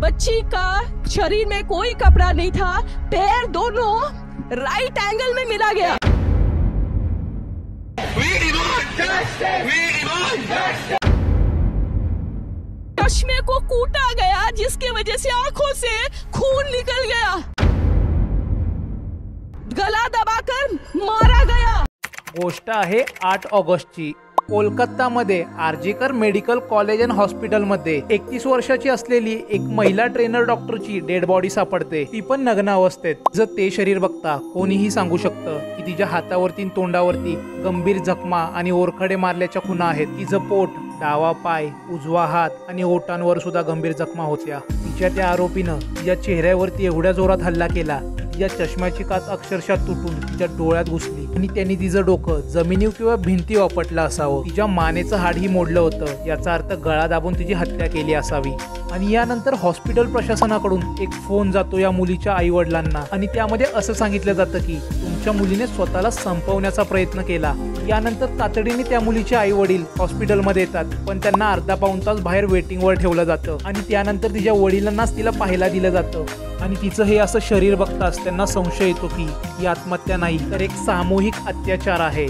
बच्ची का शरीर में कोई कपड़ा नहीं था, पैर दोनों राइट एंगल में मिला गया। चश्मे को कूटा गया जिसकी वजह से आंखों से खून निकल गया, गला दबाकर मारा गया। गोष्ट आहे 8 ऑगस्टची। कोलकातामध्ये आरजीकर मेडिकल कॉलेज अँड हॉस्पिटलमध्ये 31 वर्षाची असलेली एक महिला ट्रेनर डॉक्टरची डेड बॉडी सापडते, ती पण नग्न अवस्थेत। जर ते शरीर बघता कोणीही सांगू शकतं की तिच्या हातावरती तोंडावरती गंभीर जखमा आणि ओरखडे मारल्याच्या खुणा आहेत। तिचं पोट, डावा पाय, उजवा हात आणि ओठांवर सुद्धा गंभीर जखमा होत्या। तिच्या त्या आरोपीनं तिच्या चेहऱ्यावरती एवढ्या जोरात हल्ला केला, तिच्या चष्म्याची काच अक्षरशः तुटून तिच्या डोळ्यात घुसली आणि त्यांनी तिचं डोकं जमिनीवर किंवा भिंतीवर आपटलं असावं। तिच्या मानेचं हाडही मोडलं होतं, याचा अर्थ गळा दाबून तिची हत्या केली असावी। आणि यानंतर हॉस्पिटल प्रशासनाकडून एक फोन जातो या मुलीच्या आई वडिलांना आणि त्यामध्ये असं सांगितलं जातं की तुमच्या मुलीने स्वतःला संपवण्याचा प्रयत्न केला। यानंतर तातडीने त्या मुलीचे आई वडील हॉस्पिटलमध्ये येतात, पण त्यांना अर्धा पाऊण तास बाहेर वेटिंगवर ठेवलं जातं आणि त्यानंतर तिच्या वडिलांनाच तिला पाहायला दिलं जातं आणि तिचं हे असं शरीर बघताच त्यांना संशय येतो की ही आत्महत्या नाही तर एक सामूहिक अत्याचार आहे।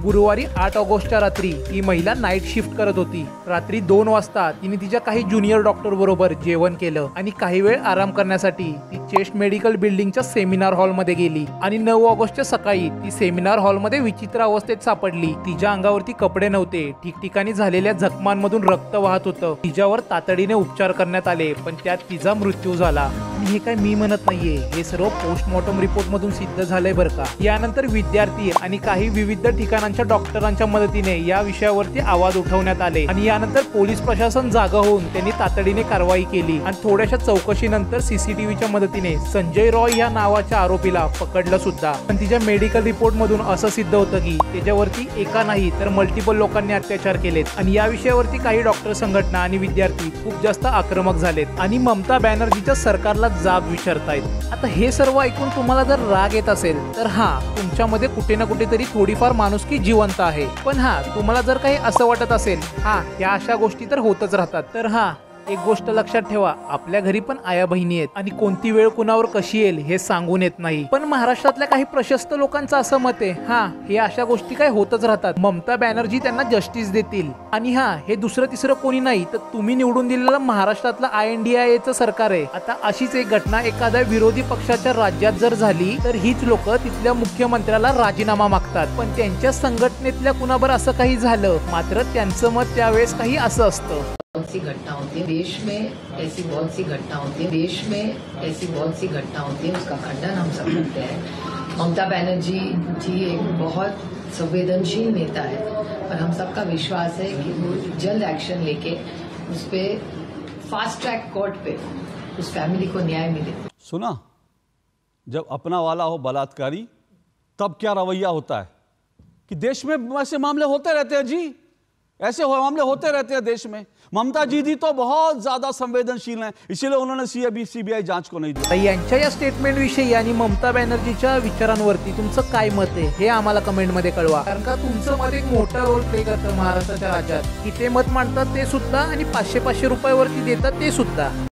गुरुवारी 8 ऑगस्टच्या रात्री ही महिला नाईट शिफ्ट करत होती। रात्री 2 वाजता तिने तिच्या काही ज्युनियर डॉक्टर बरोबर जेवण केलं आणि काही वेळ आराम करण्यासाठी ती चेस्ट मेडिकल बिल्डिंगच्या सेमिनार हॉलमध्ये गेली आणि 9 ऑगस्टच्या सकाळी ती सेमिनार हॉलमध्ये विचित्र अवस्थेत सापडली। तिच्या अंगावरती कपडे नव्हते, ठिकठिकाणी झालेल्या जखमांमधून रक्त वाहत होतं। तिच्यावर तातडीने उपचार करण्यात आले, पण त्यात तिचा मृत्यू झाला। आणि हे काय मी म्हणत नाहीये, हे सर्व पोस्टमॉर्टम रिपोर्ट मधून सिद्ध झालंय बरं का। यानंतर विद्यार्थी आणि काही विविध ठिकाणांच्या डॉक्टरांच्या मदतीने या विषयावरती आवाज उठवण्यात आले आणि यानंतर पोलीस प्रशासन जागा होऊन त्यांनी तातडीने कारवाई केली आणि थोड्याशा चौकशीनंतर सीसीटीव्हीच्या मदतीने संजय रॉय या नावाच्या आरोपीला पकडलं सुद्धा। पण तिच्या मेडिकल रिपोर्ट मधून असं सिद्ध होतं की त्याच्यावरती एका नाही तर मल्टिपल लोकांनी अत्याचार केलेत आणि या विषयावरती काही डॉक्टर संघटना आणि विद्यार्थी खूप जास्त आक्रमक झालेत आणि ममता बॅनर्जीच्या सरकारला जाब विचारतायत। आता हे सर्व ऐकून तुम्हाला जर राग येत असेल तर तुमच्यामध्ये कुठे ना कुठेतरी थोडीफार माणुसकी जिवंत आहे, पण तुम्हाला जर काही असं वाटत असेल या अशा गोष्टी तर होतच राहतात, तर एक गोष्ट लक्षात ठेवा, आपल्या घरी पण आया बहिणी आहेत आणि कोणती वेळ कुणावर कशी येईल हे सांगून येत नाही। पण महाराष्ट्रातल्या काही प्रशस्त लोकांचं असं मत आहे हे अशा गोष्टी काय होतच राहतात, ममता बॅनर्जी त्यांना जस्टिस देतील। आणि हे दुसरं तिसरं कोणी नाही तर तुम्ही निवडून दिलेलं महाराष्ट्रातलं INDIA चं सरकार आहे। आता अशीच एक घटना एखाद्या विरोधी पक्षाच्या राज्यात जर झाली तर हीच लोक तिथल्या मुख्यमंत्र्याला राजीनामा मागतात, पण त्यांच्या संघटनेतल्या कुणावर असं काही झालं मात्र त्यांचं मत त्यावेळेस काही असं असतं। बहुत सी घटना होती है देश में, ऐसी बहुत सी घटना होती है देश में, ऐसी बहुत सी घटना होती है, उसका खंडन हम सब करते हैं। ममता बनर्जी जी एक बहुत संवेदनशील नेता है और हम सबका विश्वास है कि वो जल्द एक्शन लेके उस पे फास्ट ट्रैक कोर्ट पे उस फैमिली को न्याय मिले। सुना, जब अपना वाला हो बलात्कारी तब क्या रवैया होता है कि देश में ऐसे मामले होते रहते हैं जी, ऐसे मामले होते रहते हैं देश में। ममता जी तो बहुत ज्यादा संवेदनशील हैं, इसीलिए उन्होंने सीबीआई जांच को नहीं दिया। यांच्या या स्टेटमेंट विषयी आणि ममता बॅनर्जीच्या विचारांवरती तुमचं काय मत आहे हे आम्हाला कमेंट मध्ये कळवा, कारण का तुमचं मत एक मोठा रोल प्ले करतं महाराष्ट्राच्या राज्यात। किती मत मांडतात ते सुद्धा आणि 500-500 रुपयावरती देतात ते सुद्धा।